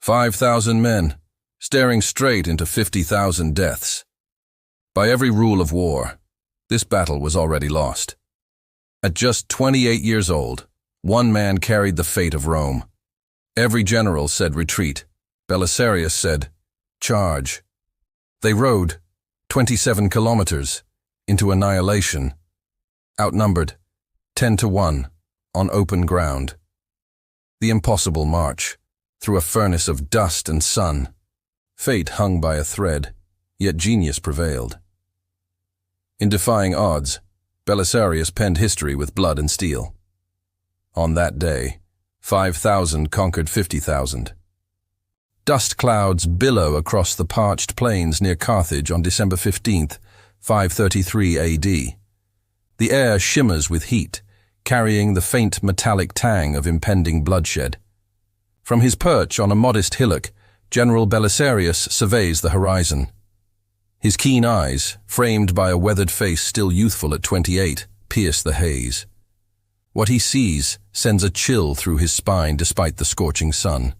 5,000 men, staring straight into 50,000 deaths. By every rule of war, this battle was already lost. At just 28 years old, one man carried the fate of Rome. Every general said retreat. Belisarius said, charge. They rode 27 kilometers into annihilation, outnumbered 10-1 on open ground. The impossible march through a furnace of dust and sun. Fate hung by a thread, yet genius prevailed. In defying odds, Belisarius penned history with blood and steel. On that day, 5,000 conquered 50,000. Dust clouds billow across the parched plains near Carthage on December 15th, 533 AD. The air shimmers with heat, carrying the faint metallic tang of impending bloodshed. From his perch on a modest hillock, General Belisarius surveys the horizon. His keen eyes, framed by a weathered face still youthful at 28, pierce the haze. What he sees sends a chill through his spine despite the scorching sun.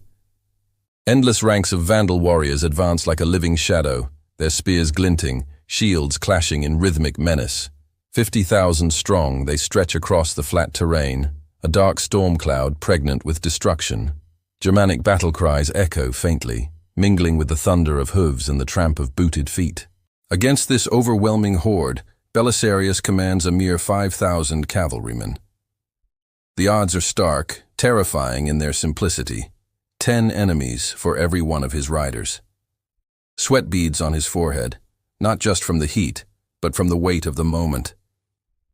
Endless ranks of Vandal warriors advance like a living shadow, their spears glinting, shields clashing in rhythmic menace. 50,000 strong, they stretch across the flat terrain, a dark storm cloud pregnant with destruction. Germanic battle cries echo faintly, mingling with the thunder of hooves and the tramp of booted feet. Against this overwhelming horde, Belisarius commands a mere 5,000 cavalrymen. The odds are stark, terrifying in their simplicity. 10 enemies for every one of his riders. Sweat beads on his forehead, not just from the heat, but from the weight of the moment.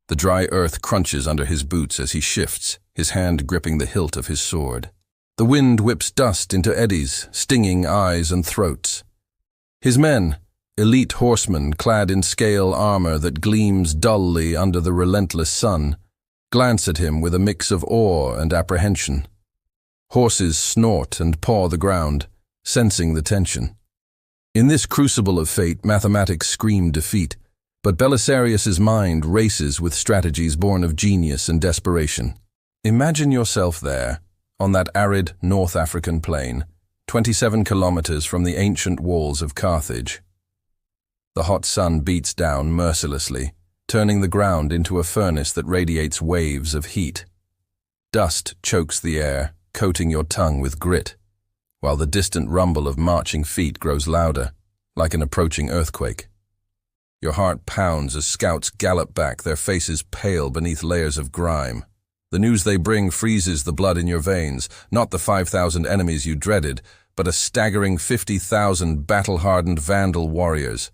The dry earth crunches under his boots as he shifts, his hand gripping the hilt of his sword. The wind whips dust into eddies, stinging eyes and throats. His men, elite horsemen clad in scale armor that gleams dully under the relentless sun, glance at him with a mix of awe and apprehension. Horses snort and paw the ground, sensing the tension. In this crucible of fate, mathematics scream defeat, but Belisarius's mind races with strategies born of genius and desperation. Imagine yourself there, on that arid North African plain, 27 kilometers from the ancient walls of Carthage. The hot sun beats down mercilessly, turning the ground into a furnace that radiates waves of heat. Dust chokes the air, coating your tongue with grit, while the distant rumble of marching feet grows louder, like an approaching earthquake. Your heart pounds as scouts gallop back, their faces pale beneath layers of grime. The news they bring freezes the blood in your veins, not the 5,000 enemies you dreaded, but a staggering 50,000 battle-hardened Vandal warriors.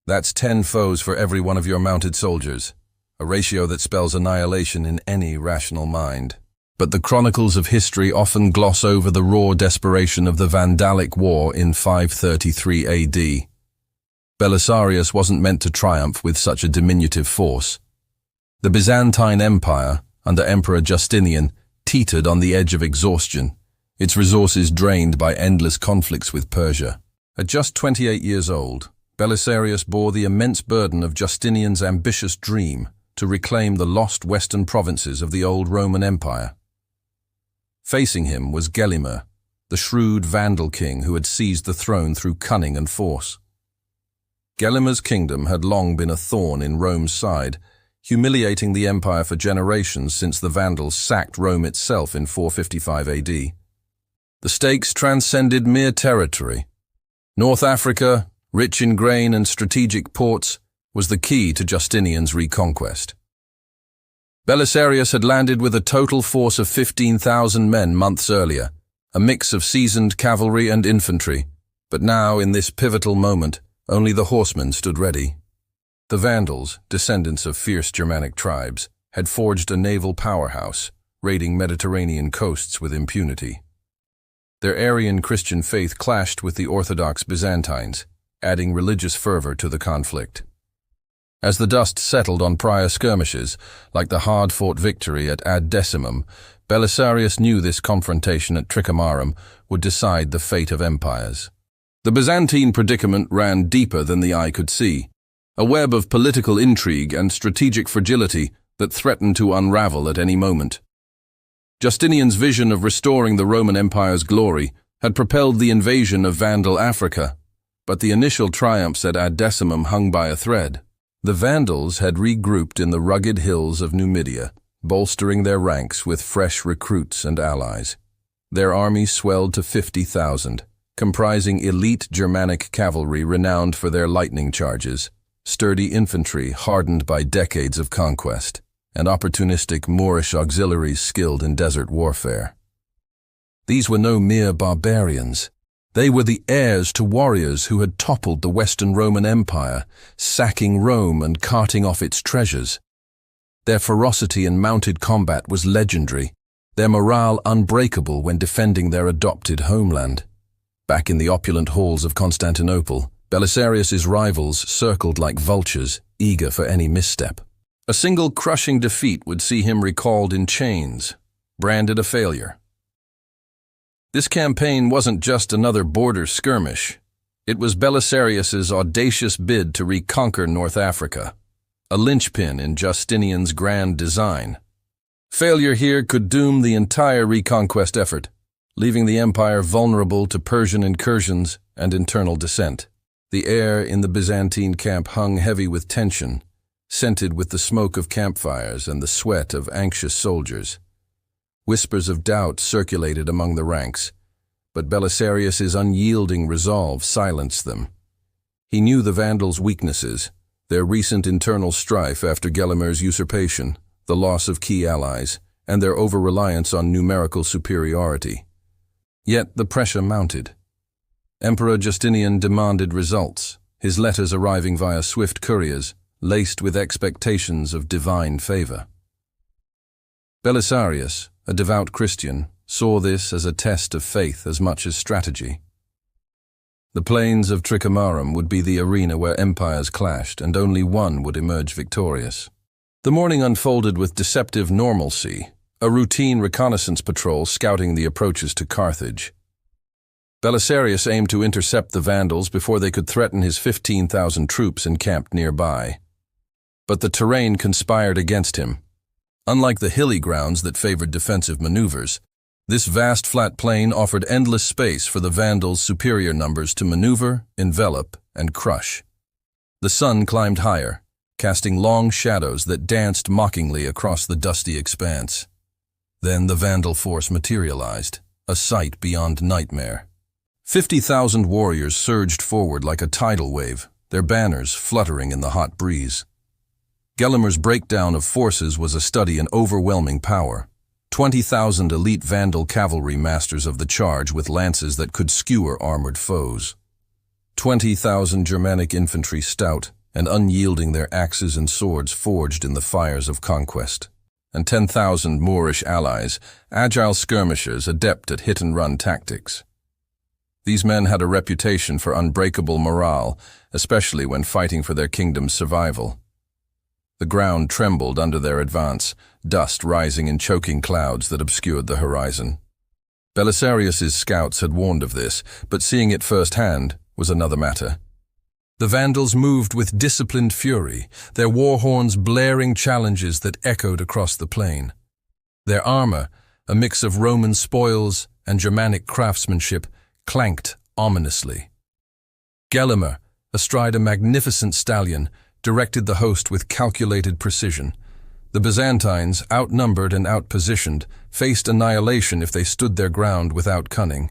That's 10 foes for every one of your mounted soldiers, a ratio that spells annihilation in any rational mind. But the chronicles of history often gloss over the raw desperation of the Vandalic War in 533 AD. Belisarius wasn't meant to triumph with such a diminutive force. The Byzantine Empire, under Emperor Justinian, teetered on the edge of exhaustion, its resources drained by endless conflicts with Persia. At just 28 years old, Belisarius bore the immense burden of Justinian's ambitious dream to reclaim the lost western provinces of the old Roman Empire. Facing him was Gelimer, the shrewd Vandal king who had seized the throne through cunning and force. Gelimer's kingdom had long been a thorn in Rome's side, humiliating the empire for generations since the Vandals sacked Rome itself in 455 AD. The stakes transcended mere territory. North Africa, rich in grain and strategic ports, was the key to Justinian's reconquest. Belisarius had landed with a total force of 15,000 men months earlier, a mix of seasoned cavalry and infantry, but now, in this pivotal moment, only the horsemen stood ready. The Vandals, descendants of fierce Germanic tribes, had forged a naval powerhouse, raiding Mediterranean coasts with impunity. Their Arian Christian faith clashed with the Orthodox Byzantines, adding religious fervor to the conflict. As the dust settled on prior skirmishes, like the hard-fought victory at Ad Decimum, Belisarius knew this confrontation at Tricamarum would decide the fate of empires. The Byzantine predicament ran deeper than the eye could see, a web of political intrigue and strategic fragility that threatened to unravel at any moment. Justinian's vision of restoring the Roman Empire's glory had propelled the invasion of Vandal Africa, but the initial triumphs at Ad Decimum hung by a thread. The Vandals had regrouped in the rugged hills of Numidia, bolstering their ranks with fresh recruits and allies. Their army swelled to 50,000, comprising elite Germanic cavalry renowned for their lightning charges, sturdy infantry hardened by decades of conquest, and opportunistic Moorish auxiliaries skilled in desert warfare. These were no mere barbarians. They were the heirs to warriors who had toppled the Western Roman Empire, sacking Rome and carting off its treasures. Their ferocity in mounted combat was legendary, their morale unbreakable when defending their adopted homeland. Back in the opulent halls of Constantinople, Belisarius's rivals circled like vultures, eager for any misstep. A single crushing defeat would see him recalled in chains, branded a failure. This campaign wasn't just another border skirmish. It was Belisarius's audacious bid to reconquer North Africa, a linchpin in Justinian's grand design. Failure here could doom the entire reconquest effort, leaving the empire vulnerable to Persian incursions and internal dissent. The air in the Byzantine camp hung heavy with tension, scented with the smoke of campfires and the sweat of anxious soldiers. Whispers of doubt circulated among the ranks, but Belisarius's unyielding resolve silenced them. He knew the Vandals' weaknesses, their recent internal strife after Gelimer's usurpation, the loss of key allies, and their over-reliance on numerical superiority. Yet the pressure mounted. Emperor Justinian demanded results, his letters arriving via swift couriers, laced with expectations of divine favor. Belisarius, a devout Christian, saw this as a test of faith as much as strategy. The plains of Tricamarum would be the arena where empires clashed, and only one would emerge victorious. The morning unfolded with deceptive normalcy, a routine reconnaissance patrol scouting the approaches to Carthage. Belisarius aimed to intercept the Vandals before they could threaten his 15,000 troops encamped nearby. But the terrain conspired against him. Unlike the hilly grounds that favored defensive maneuvers, this vast flat plain offered endless space for the Vandals' superior numbers to maneuver, envelop, and crush. The sun climbed higher, casting long shadows that danced mockingly across the dusty expanse. Then the Vandal force materialized, a sight beyond nightmare. 50,000 warriors surged forward like a tidal wave, their banners fluttering in the hot breeze. Gelimer's breakdown of forces was a study in overwhelming power. 20,000 elite Vandal cavalry masters of the charge with lances that could skewer armored foes. 20,000 Germanic infantry stout and unyielding, their axes and swords forged in the fires of conquest. And 10,000 Moorish allies, agile skirmishers adept at hit-and-run tactics. These men had a reputation for unbreakable morale, especially when fighting for their kingdom's survival. The ground trembled under their advance, dust rising in choking clouds that obscured the horizon. Belisarius's scouts had warned of this, but seeing it firsthand was another matter. The Vandals moved with disciplined fury, their war horns blaring challenges that echoed across the plain. Their armor, a mix of Roman spoils and Germanic craftsmanship, clanked ominously. Gelimer, astride a magnificent stallion, directed the host with calculated precision. The Byzantines, outnumbered and outpositioned, faced annihilation if they stood their ground without cunning.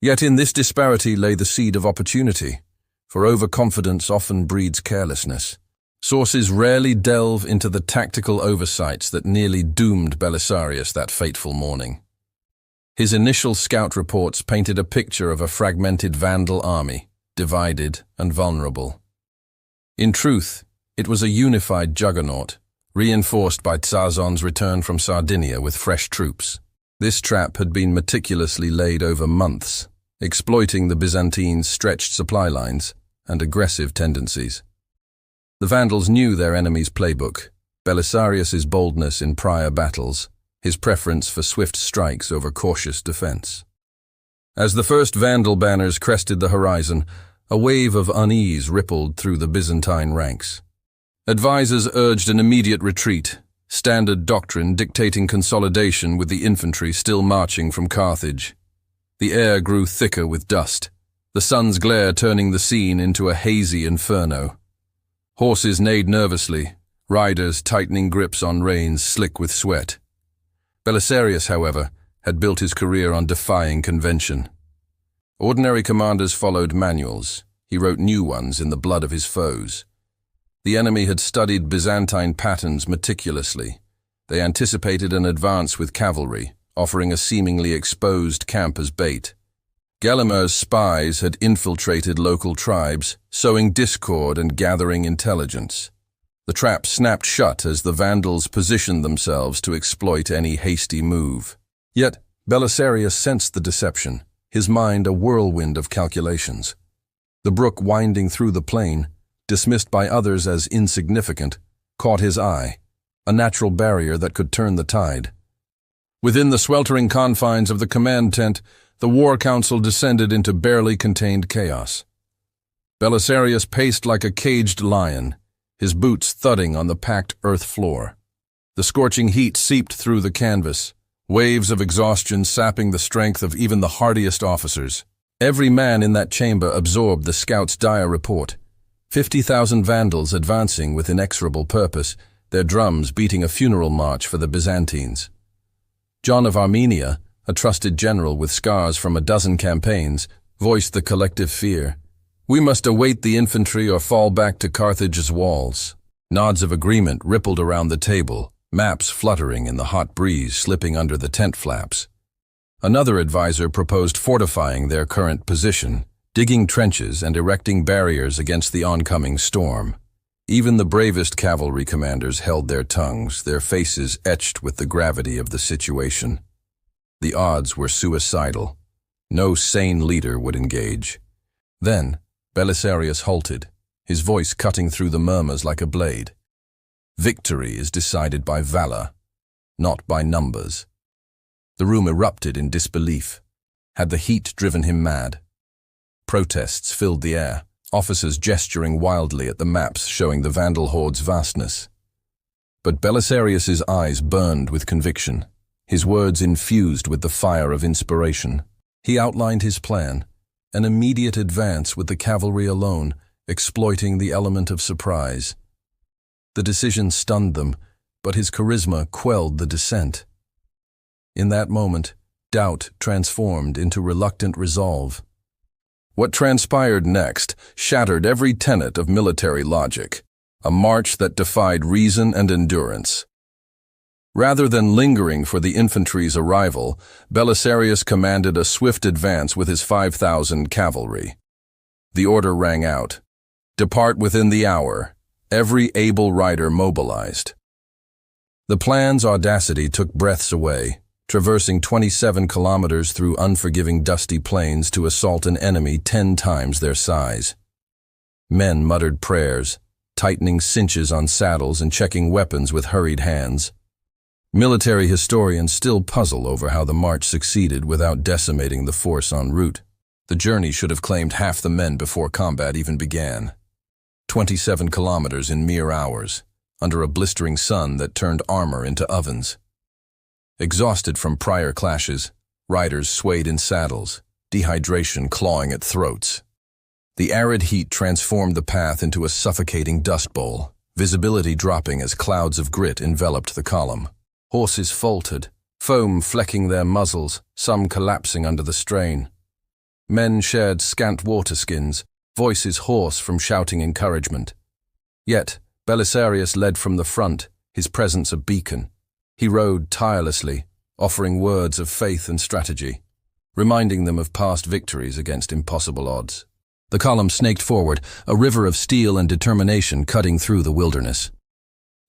Yet in this disparity lay the seed of opportunity, for overconfidence often breeds carelessness. Sources rarely delve into the tactical oversights that nearly doomed Belisarius that fateful morning. His initial scout reports painted a picture of a fragmented Vandal army, divided and vulnerable. In truth, it was a unified juggernaut, reinforced by Tsazon's return from Sardinia with fresh troops. This trap had been meticulously laid over months, exploiting the Byzantines' stretched supply lines and aggressive tendencies. The Vandals knew their enemy's playbook, Belisarius's boldness in prior battles, his preference for swift strikes over cautious defense. As the first Vandal banners crested the horizon, a wave of unease rippled through the Byzantine ranks. Advisors urged an immediate retreat, standard doctrine dictating consolidation with the infantry still marching from Carthage. The air grew thicker with dust, the sun's glare turning the scene into a hazy inferno. Horses neighed nervously, riders tightening grips on reins slick with sweat. Belisarius, however, had built his career on defying convention. Ordinary commanders followed manuals. He wrote new ones in the blood of his foes. The enemy had studied Byzantine patterns meticulously. They anticipated an advance with cavalry, offering a seemingly exposed camp as bait. Gelimer's spies had infiltrated local tribes, sowing discord and gathering intelligence. The trap snapped shut as the Vandals positioned themselves to exploit any hasty move. Yet Belisarius sensed the deception, his mind a whirlwind of calculations. The brook winding through the plain, dismissed by others as insignificant, caught his eye, a natural barrier that could turn the tide. Within the sweltering confines of the command tent, the war council descended into barely contained chaos. Belisarius paced like a caged lion, his boots thudding on the packed earth floor. The scorching heat seeped through the canvas, waves of exhaustion sapping the strength of even the hardiest officers. Every man in that chamber absorbed the scout's dire report. 50,000 Vandals advancing with inexorable purpose, their drums beating a funeral march for the Byzantines. John of Armenia, a trusted general with scars from a dozen campaigns, voiced the collective fear. "We must await the infantry or fall back to Carthage's walls." Nods of agreement rippled around the table, maps fluttering in the hot breeze slipping under the tent flaps. Another advisor proposed fortifying their current position, digging trenches and erecting barriers against the oncoming storm. Even the bravest cavalry commanders held their tongues, their faces etched with the gravity of the situation. The odds were suicidal. No sane leader would engage. Then, Belisarius halted, his voice cutting through the murmurs like a blade. "Victory is decided by valor, not by numbers." The room erupted in disbelief. Had the heat driven him mad? Protests filled the air, officers gesturing wildly at the maps showing the Vandal horde's vastness. But Belisarius's eyes burned with conviction, his words infused with the fire of inspiration. He outlined his plan, an immediate advance with the cavalry alone, exploiting the element of surprise. The decision stunned them, but his charisma quelled the dissent. In that moment, doubt transformed into reluctant resolve. What transpired next shattered every tenet of military logic, a march that defied reason and endurance. Rather than lingering for the infantry's arrival, Belisarius commanded a swift advance with his 5,000 cavalry. The order rang out, "Depart within the hour." Every able rider mobilized. The plan's audacity took breaths away, traversing 27 kilometers through unforgiving dusty plains to assault an enemy 10 times their size. Men muttered prayers, tightening cinches on saddles and checking weapons with hurried hands. Military historians still puzzle over how the march succeeded without decimating the force en route. The journey should have claimed half the men before combat even began. 27 kilometers in mere hours, under a blistering sun that turned armor into ovens. Exhausted from prior clashes, riders swayed in saddles, dehydration clawing at throats. The arid heat transformed the path into a suffocating dust bowl, visibility dropping as clouds of grit enveloped the column. Horses faltered, foam flecking their muzzles, some collapsing under the strain. Men shared scant water skins, voices hoarse from shouting encouragement. Yet, Belisarius led from the front, his presence a beacon. He rode tirelessly, offering words of faith and strategy, reminding them of past victories against impossible odds. The column snaked forward, a river of steel and determination cutting through the wilderness.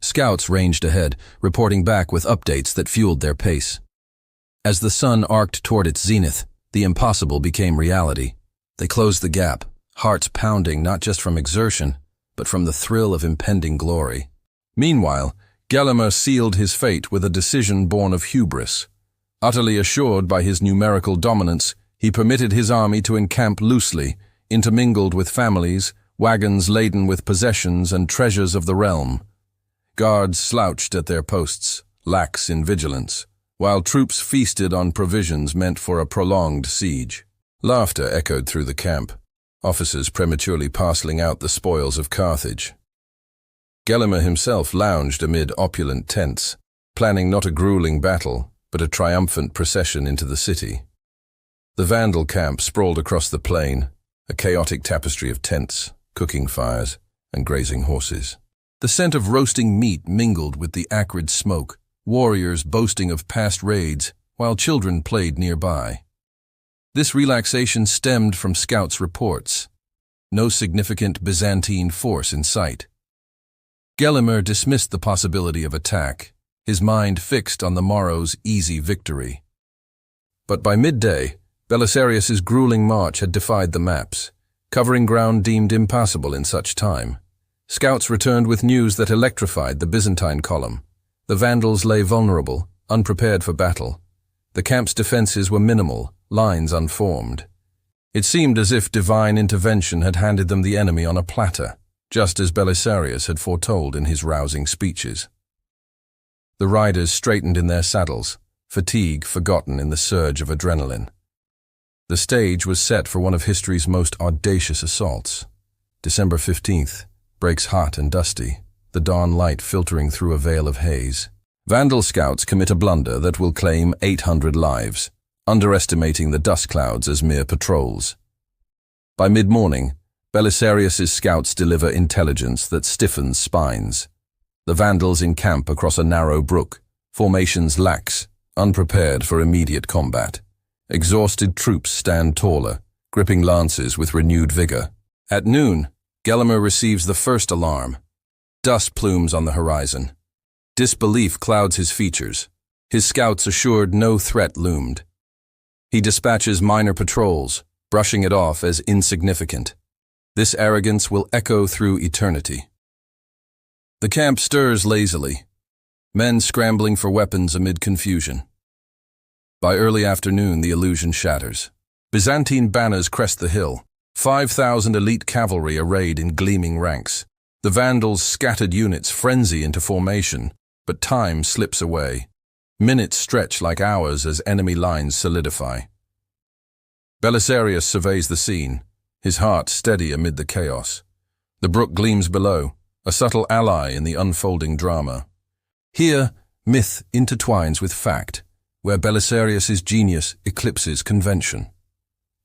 Scouts ranged ahead, reporting back with updates that fueled their pace. As the sun arced toward its zenith, the impossible became reality. They closed the gap, hearts pounding not just from exertion, but from the thrill of impending glory. Meanwhile, Gelimer sealed his fate with a decision born of hubris. Utterly assured by his numerical dominance, he permitted his army to encamp loosely, intermingled with families, wagons laden with possessions and treasures of the realm. Guards slouched at their posts, lax in vigilance, while troops feasted on provisions meant for a prolonged siege. Laughter echoed through the camp, officers prematurely parceling out the spoils of Carthage. Gelimer himself lounged amid opulent tents, planning not a grueling battle, but a triumphant procession into the city. The Vandal camp sprawled across the plain, a chaotic tapestry of tents, cooking fires, and grazing horses. The scent of roasting meat mingled with the acrid smoke, warriors boasting of past raids, while children played nearby. This relaxation stemmed from scouts' reports. No significant Byzantine force in sight. Gelimer dismissed the possibility of attack, his mind fixed on the morrow's easy victory. But by midday, Belisarius's grueling march had defied the maps, covering ground deemed impassable in such time. Scouts returned with news that electrified the Byzantine column. The Vandals lay vulnerable, unprepared for battle. The camp's defenses were minimal, lines unformed. It seemed as if divine intervention had handed them the enemy on a platter, just as Belisarius had foretold in his rousing speeches. The riders straightened in their saddles, fatigue forgotten in the surge of adrenaline. The stage was set for one of history's most audacious assaults. December 15th breaks hot and dusty, the dawn light filtering through a veil of haze. Vandal scouts commit a blunder that will claim 800 lives, underestimating the dust clouds as mere patrols. By mid-morning, Belisarius's scouts deliver intelligence that stiffens spines. The Vandals encamp across a narrow brook, formations lax, unprepared for immediate combat. Exhausted troops stand taller, gripping lances with renewed vigor. At noon, Gelimer receives the first alarm. Dust plumes on the horizon. Disbelief clouds his features. His scouts assured no threat loomed. He dispatches minor patrols, brushing it off as insignificant. This arrogance will echo through eternity. The camp stirs lazily, men scrambling for weapons amid confusion. By early afternoon, the illusion shatters. Byzantine banners crest the hill, 5,000 elite cavalry arrayed in gleaming ranks. The Vandals' scattered units frenzy into formation, but time slips away. Minutes stretch like hours as enemy lines solidify. Belisarius surveys the scene, his heart steady amid the chaos. The brook gleams below, a subtle ally in the unfolding drama. Here, myth intertwines with fact, where Belisarius's genius eclipses convention.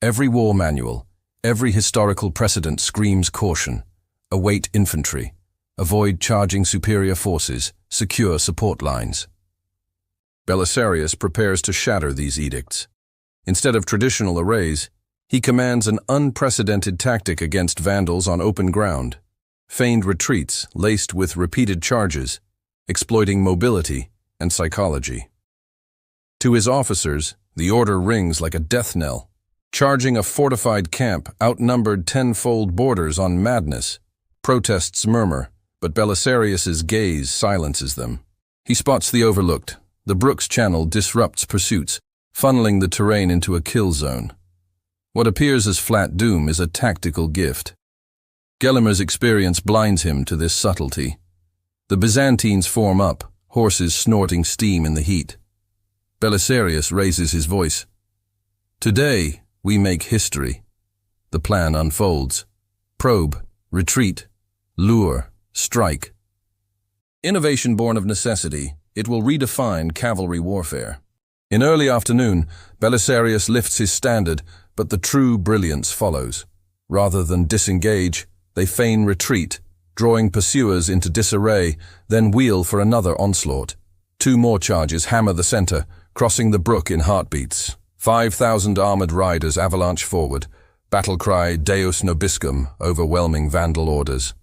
Every war manual, every historical precedent screams caution. Await infantry. Avoid charging superior forces. Secure support lines. Belisarius prepares to shatter these edicts. Instead of traditional arrays, he commands an unprecedented tactic against Vandals on open ground. Feigned retreats laced with repeated charges, exploiting mobility and psychology. To his officers, the order rings like a death knell. Charging a fortified camp, outnumbered tenfold borders on madness. Protests murmur, but Belisarius's gaze silences them. He spots the overlooked. The brook's channel disrupts pursuits, funneling the terrain into a kill zone. What appears as flat doom is a tactical gift. Gelimer's experience blinds him to this subtlety. The Byzantines form up, horses snorting steam in the heat. Belisarius raises his voice. Today, we make history. The plan unfolds. Probe, retreat, lure, strike. Innovation born of necessity, it will redefine cavalry warfare. In early afternoon, Belisarius lifts his standard, but the true brilliance follows. Rather than disengage, they feign retreat, drawing pursuers into disarray, then wheel for another onslaught. 2 more charges hammer the center, crossing the brook in heartbeats. 5,000 armored riders avalanche forward, battle cry Deus Nobiscum, overwhelming Vandal orders.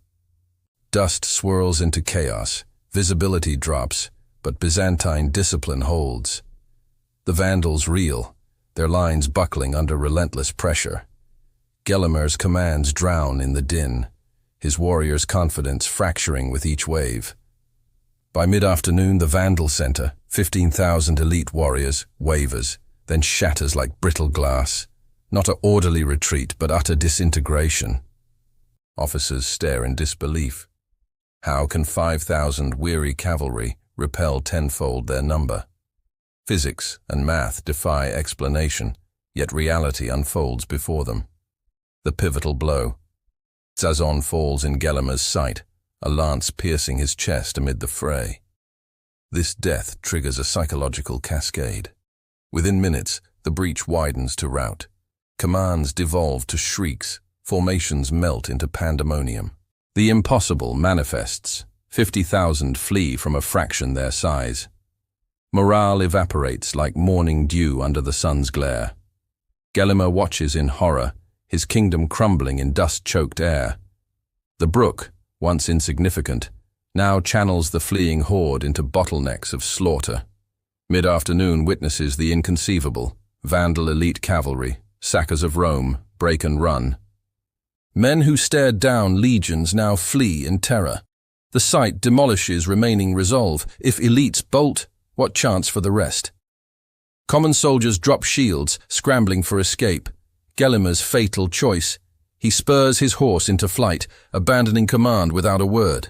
Dust swirls into chaos, visibility drops, but Byzantine discipline holds. The Vandals reel, their lines buckling under relentless pressure. Gelimer's commands drown in the din, his warriors' confidence fracturing with each wave. By mid-afternoon, the Vandal center, 15,000 elite warriors, wavers, then shatters like brittle glass. Not an orderly retreat, but utter disintegration. Officers stare in disbelief. How can 5,000 weary cavalry repel tenfold their number? Physics and math defy explanation, yet reality unfolds before them. The pivotal blow. Zazon falls in Gelimer's sight, a lance piercing his chest amid the fray. This death triggers a psychological cascade. Within minutes, the breach widens to rout. Commands devolve to shrieks, formations melt into pandemonium. The impossible manifests. 50,000 flee from a fraction their size. Morale evaporates like morning dew under the sun's glare. Gelimer watches in horror, his kingdom crumbling in dust-choked air. The brook, once insignificant, now channels the fleeing horde into bottlenecks of slaughter. Mid-afternoon witnesses the inconceivable. Vandal elite cavalry, sackers of Rome, break and run. Men who stared down legions now flee in terror. The sight demolishes remaining resolve. If elites bolt, what chance for the rest? Common soldiers drop shields, scrambling for escape. Gelimer's fatal choice. He spurs his horse into flight, abandoning command without a word.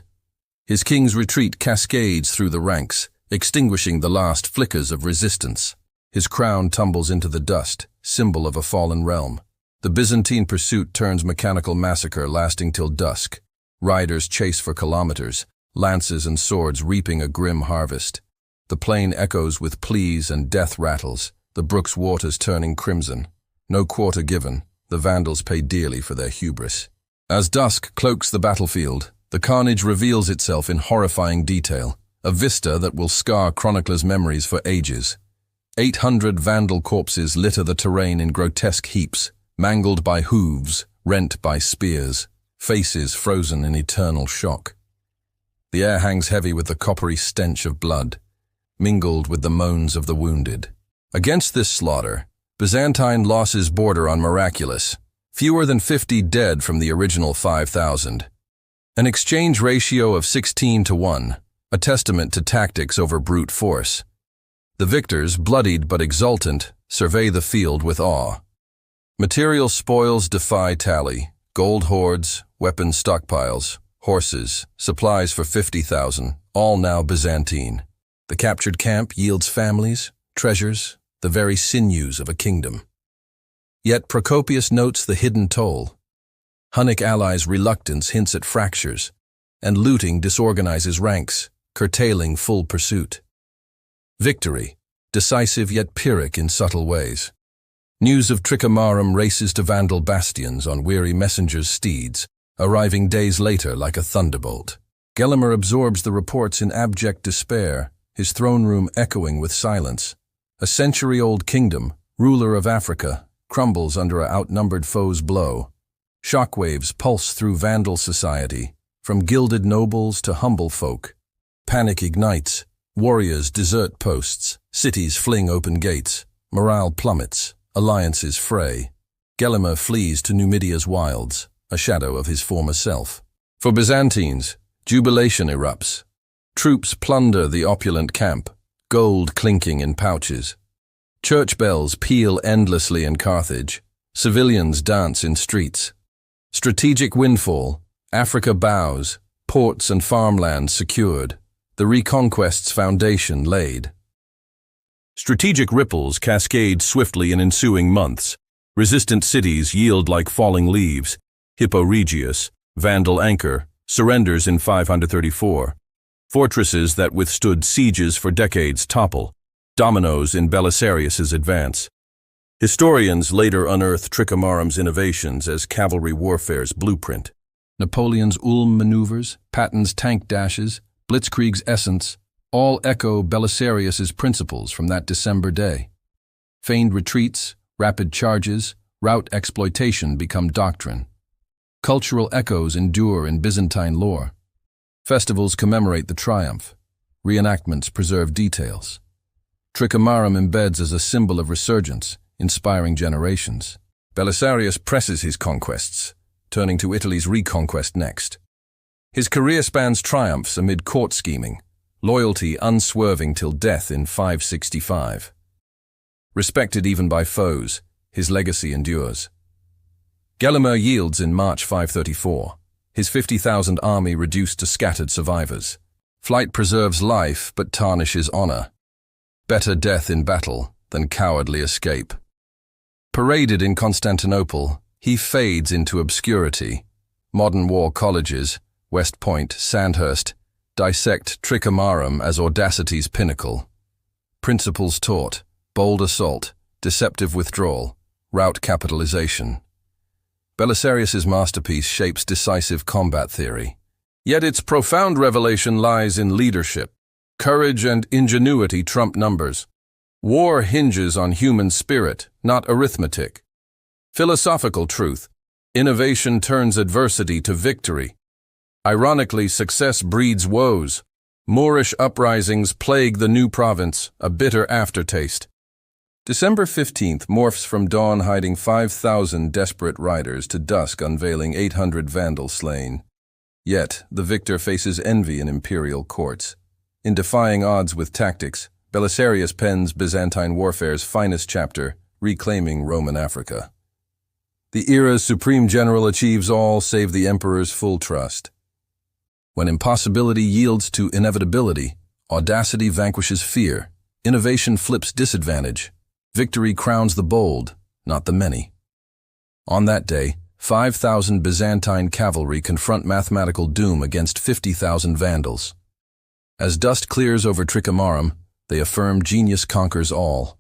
His king's retreat cascades through the ranks, extinguishing the last flickers of resistance. His crown tumbles into the dust, symbol of a fallen realm. The Byzantine pursuit turns mechanical massacre lasting till dusk. Riders chase for kilometers, lances and swords reaping a grim harvest. The plain echoes with pleas and death rattles, the brook's waters turning crimson. No quarter given, the Vandals pay dearly for their hubris. As dusk cloaks the battlefield, the carnage reveals itself in horrifying detail, a vista that will scar chroniclers' memories for ages. 800 Vandal corpses litter the terrain in grotesque heaps, mangled by hooves, rent by spears, faces frozen in eternal shock. The air hangs heavy with the coppery stench of blood, mingled with the moans of the wounded. Against this slaughter, Byzantine losses border on miraculous. Fewer than 50 dead from the original 5,000. An exchange ratio of 16-1, a testament to tactics over brute force. The victors, bloodied but exultant, survey the field with awe. Material spoils defy tally. Gold hoards, weapon stockpiles, horses, supplies for 50,000, all now Byzantine. The captured camp yields families, treasures, the very sinews of a kingdom. Yet Procopius notes the hidden toll. Hunnic allies' reluctance hints at fractures, and looting disorganizes ranks, curtailing full pursuit. Victory, decisive yet pyrrhic in subtle ways. News of Tricamarum races to Vandal bastions on weary messengers' steeds, arriving days later like a thunderbolt. Gelimer absorbs the reports in abject despair, his throne room echoing with silence. A century-old kingdom, ruler of Africa, crumbles under an outnumbered foe's blow. Shockwaves pulse through Vandal society, from gilded nobles to humble folk. Panic ignites, warriors desert posts, cities fling open gates, morale plummets. Alliances fray. Gelimer flees to Numidia's wilds, a shadow of his former self. For Byzantines, jubilation erupts. Troops plunder the opulent camp, gold clinking in pouches. Church bells peal endlessly in Carthage. Civilians dance in streets. Strategic windfall. Africa bows, ports and farmlands secured. The Reconquest's foundation laid. Strategic ripples cascade swiftly in ensuing months. Resistant cities yield like falling leaves. Hippo Regius, Vandal Anchor, surrenders in 534. Fortresses that withstood sieges for decades topple, dominoes in Belisarius's advance. Historians later unearth Tricamarum's innovations as cavalry warfare's blueprint. Napoleon's Ulm maneuvers, Patton's tank dashes, Blitzkrieg's essence, all echo Belisarius's principles from that December day. Feigned retreats, rapid charges, route exploitation become doctrine. Cultural echoes endure in Byzantine lore. Festivals commemorate the triumph. Reenactments preserve details. Tricamarum embeds as a symbol of resurgence, inspiring generations. Belisarius presses his conquests, turning to Italy's reconquest next. His career spans triumphs amid court scheming, loyalty unswerving till death in 565. Respected even by foes, his legacy endures. Gelimer yields in March 534, his 50,000 army reduced to scattered survivors. Flight preserves life but tarnishes honor. Better death in battle than cowardly escape. Paraded in Constantinople, he fades into obscurity. Modern war colleges, West Point, Sandhurst, dissect Tricamarum as audacity's pinnacle. Principles taught: bold assault, deceptive withdrawal, rout capitalization. Belisarius's masterpiece shapes decisive combat theory. Yet its profound revelation lies in leadership. Courage and ingenuity trump numbers. War hinges on human spirit, not arithmetic. Philosophical truth: innovation turns adversity to victory. Ironically, success breeds woes. Moorish uprisings plague the new province, a bitter aftertaste. December 15th morphs from dawn hiding 5,000 desperate riders to dusk unveiling 800 Vandals slain. Yet, the victor faces envy in imperial courts. In defying odds with tactics, Belisarius pens Byzantine warfare's finest chapter, reclaiming Roman Africa. The era's supreme general achieves all save the emperor's full trust. When impossibility yields to inevitability, audacity vanquishes fear, innovation flips disadvantage, victory crowns the bold, not the many. On that day, 5,000 Byzantine cavalry confront mathematical doom against 50,000 Vandals. As dust clears over Tricamarum, they affirm genius conquers all.